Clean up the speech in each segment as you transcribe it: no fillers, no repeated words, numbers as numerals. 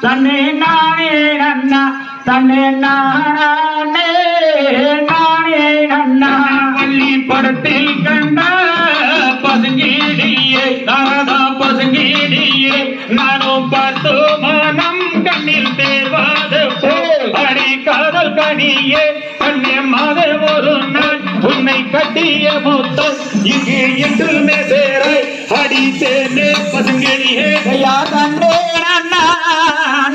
தன்னே நானே நன்னா தன்னே நானே நானே நன்னா வள்ளி படத்தில் கண்ட பசுங்கீடியே நாரதா பசுங்கீடியே நானும் பார்த்து மனம் கண்ணில் தேர்வாது அடி காதல் கனியே கண்ணே மாத ஒரு நாள் உன்னை கட்டிய முத்தம் இங்கு என்றுமே சேர அடி தேனே பசுங்கீடியே தன்னே நன்னா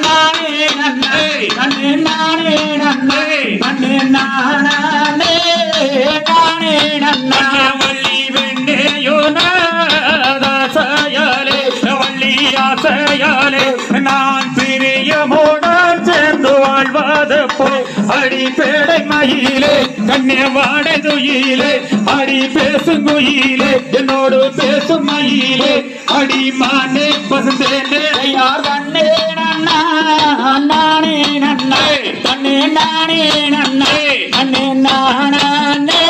நானே நன்னே தன்னே நானே நன்னே தன்னே நானே நானே நன்னா வள்ளி வெண்ணையோ நாதாசையாலே வள்ளி ஆசையாலே நான் பிரியமோடன் சேர்ந்து வாழ்வாத போய் அடி பேடை மயிலே கண்ணே வாடை துயிலே அடி பேசும் குயிலே என்னோடு பேசும் மயிலே அடி மானே பசுந்தேனே யார் தன்னே நன்னா நானே நன்னே தன்னே நானே நன்னே தன்னே நானே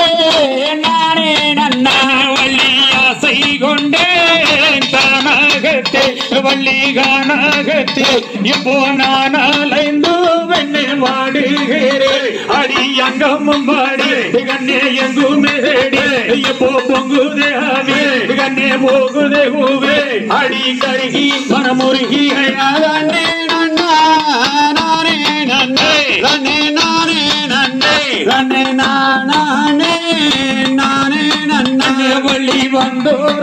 நானே நன்னா வள்ளி ஆசை கொண்டேன் தானாகத்தே வள்ளி கானாகத்தே இப்போ நான் அலைந்து வெண்ணை வாடுகிறேன் அடி அங்கமும் வாடி கண்ணே எங்குமே இப்போ பொங்குதே ஆவே கண்ணே போகுதே பூவே அடி கருகி மனமுருகி தன்னே நன்னா நானே நன்னே தன்னே நானே நன்னே தன்னே நானே நானே நன்னா வள்ளி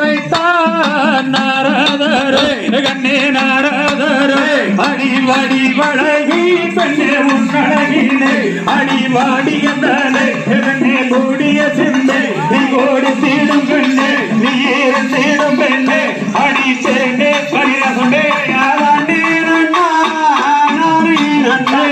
வந்தோரைத்தான் நாரதரே கண்ணே நாரதரே அடி வாடி வழகி பெண்ணே உன்னழகிலே அடி வாடி என்றாலே கண்ணே கூடிய சிந்தை நீ கோடி தீடும் பெண்ணே நீ ஏறும் தீடும் பெண்ணே அடி சேர்ந்தே பரிர கொண்டே யாராண்டே நன்னா நானே நன்னே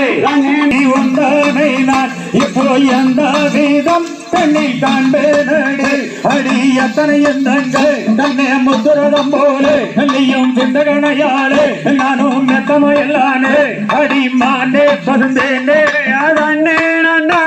நீ உண்டானை நான் இப்போ எந்த வேதம் கண்ணில் காண்பேனே அடி எத்தனை எந்தங்கள் தன்னை முத்துரதம் போலே நீயும் சிந்தகனையாலே நானும் மெத்தமையல்லானே அடி மானே பசுந்தேனே தன்னே நன்னா